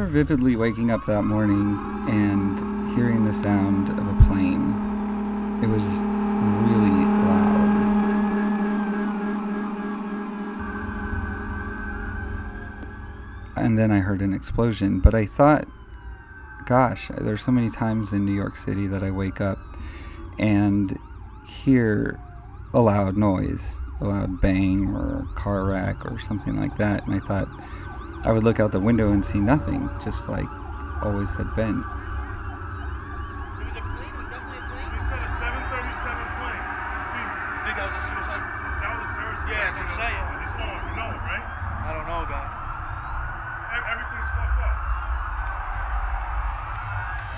remember vividly waking up that morning and hearing the sound of a plane. It was really loud. And then I heard an explosion, but I thought, gosh, there's so many times in New York City that I wake up and hear a loud noise, a loud bang or a car wreck or something like that, and I thought I would look out the window and see nothing, just like always had been. It was a plane? It was definitely a plane? They said a 737 plane. Steve. You think that was a suicide? That was a terrorist attack. Yeah, I'm saying. It's on. You know it, right? I don't know, guy. Everything's fucked up.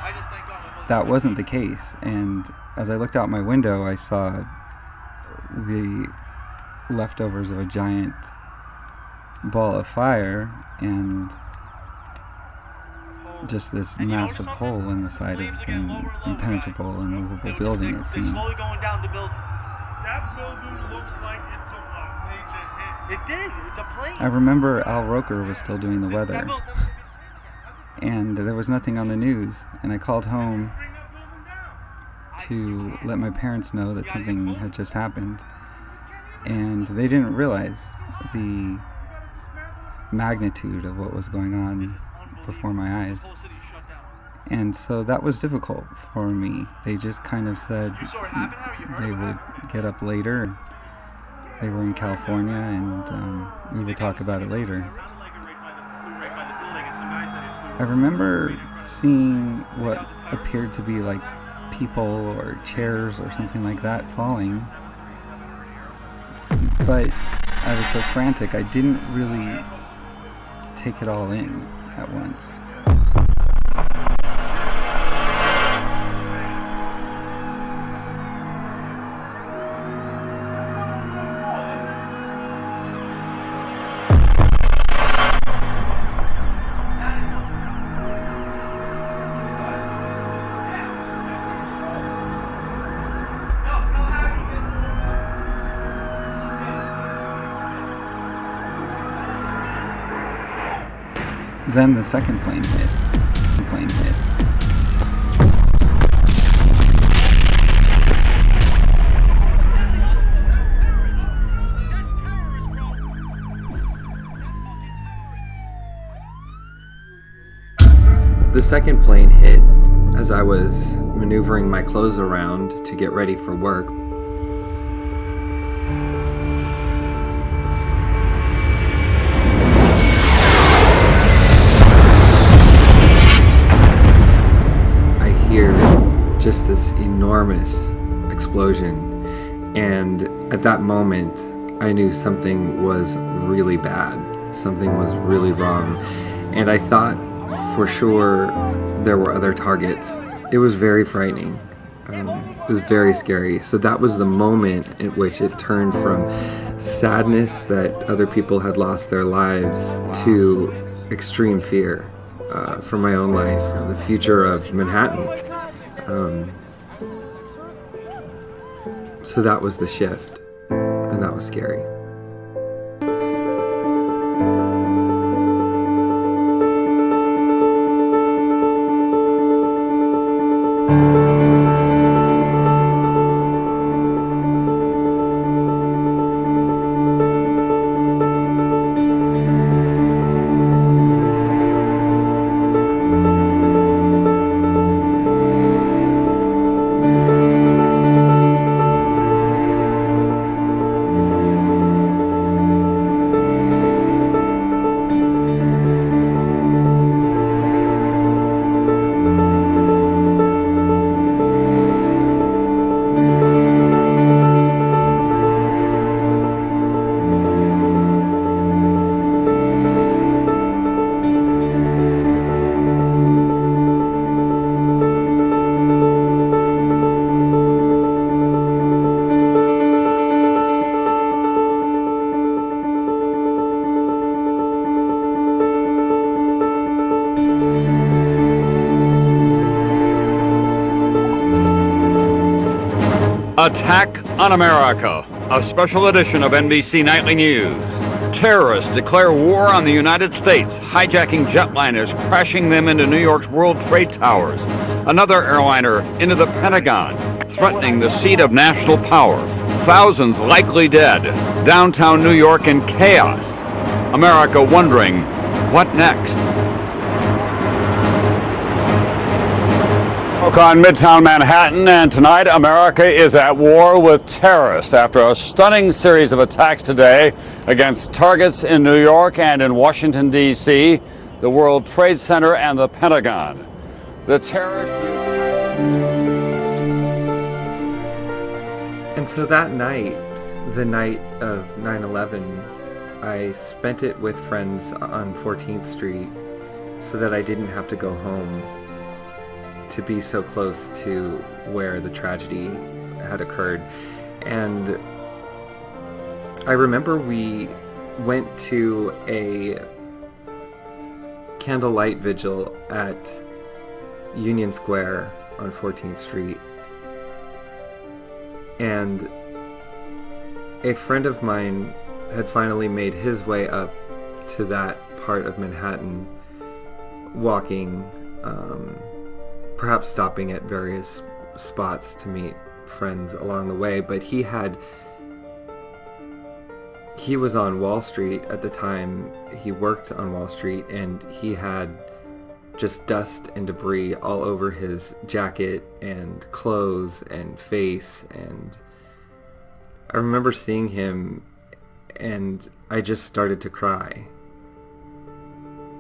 I just thank God. That wasn't the case, and as I looked out my window, I saw the leftovers of a giant ball of fire and just this massive hole in the side of an impenetrable, immovable building, it seemed. Slowly going down the building. That building looks like it took a major hit. It did. It's a plane. I remember Al Roker was still doing the weather, and there was nothing on the news, and I called home to let my parents know that something had just happened, and they didn't realize the magnitude of what was going on before my eyes. And so that was difficult for me. They just kind of said they would get up later. They were in California, and we would talk about it later. I remember seeing what appeared to be like people or chairs or something like that falling, but I was so frantic I didn't really take it all in at once. Then the second plane hit. The second plane hit as I was maneuvering my clothes around to get ready for work. Just this enormous explosion, and at that moment I knew something was really bad, something was really wrong, and I thought for sure there were other targets. It was very frightening. It was very scary. So that was the moment in which it turned from sadness that other people had lost their lives to extreme fear for my own life, the future of Manhattan. So that was the shift, and that was scary. Attack on America, a special edition of NBC Nightly News. Terrorists declare war on the United States, hijacking jetliners, crashing them into New York's World Trade Towers. Another airliner into the Pentagon, threatening the seat of national power. Thousands likely dead. Downtown New York in chaos. America wondering, what next? On Midtown Manhattan, and tonight America is at war with terrorists after a stunning series of attacks today against targets in New York and in Washington, D.C., the World Trade Center and the Pentagon. The terrorists And so that night, the night of 9/11, I spent it with friends on 14th Street so that I didn't have to go home to be so close to where the tragedy had occurred. And I remember we went to a candlelight vigil at Union Square on 14th Street. And a friend of mine had finally made his way up to that part of Manhattan, walking, perhaps stopping at various spots to meet friends along the way, but he was on Wall Street at the time. He worked on Wall Street, and he had just dust and debris all over his jacket and clothes and face, and I remember seeing him and I just started to cry.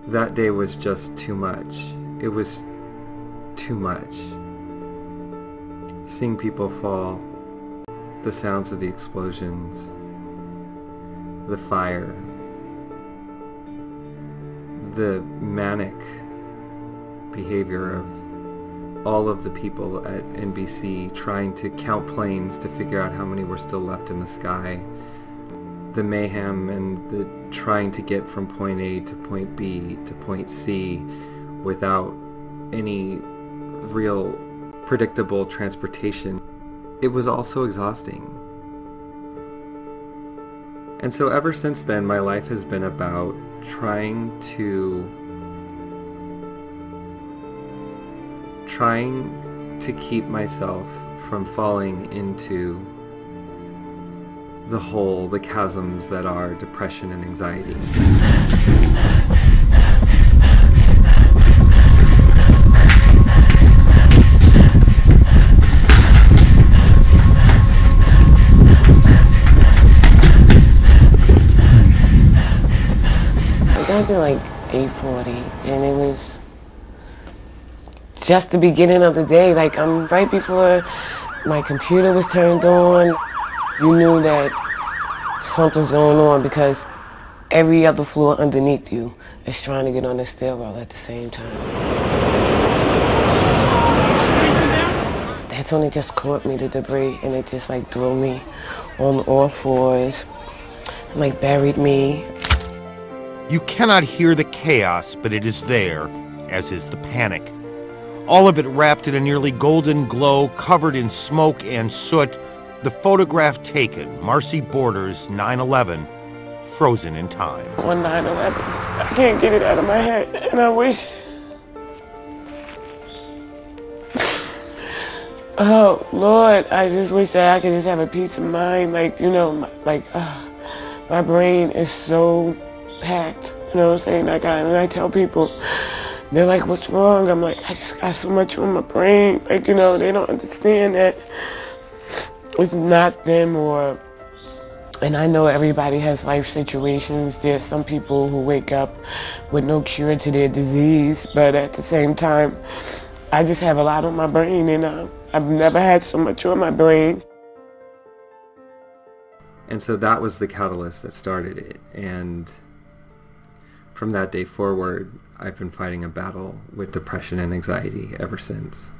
That day was just too much. It was too much. Seeing people fall, the sounds of the explosions, the fire, the manic behavior of all of the people at NBC trying to count planes to figure out how many were still left in the sky, the mayhem and the trying to get from point A to point B to point C without any real predictable transportation. It was also exhausting. And so ever since then, my life has been about trying to keep myself from falling into the hole, the chasms that are depression and anxiety. I got there like 8:40, and it was just the beginning of the day. Like, I'm right before my computer was turned on. You knew that something's going on because every other floor underneath you is trying to get on the stairwell at the same time. That's when it just caught me, the debris, and it just like threw me on all fours, and like buried me. You cannot hear the chaos, but it is there, as is the panic. All of it wrapped in a nearly golden glow, covered in smoke and soot. The photograph taken, Marcy Borders, 9/11, frozen in time. On 9/11, I can't get it out of my head, and I wish... Oh, Lord, I just wish that I could just have a peace of mind. Like, you know, my brain is so packed, you know what I'm saying? Like, when I tell people, they're like, what's wrong? I'm like, I just got so much on my brain. Like, you know, they don't understand that it's not them, and I know everybody has life situations. There's some people who wake up with no cure to their disease, but at the same time, I just have a lot on my brain, and I've never had so much on my brain. And so that was the catalyst that started it, and from that day forward, I've been fighting a battle with depression and anxiety ever since.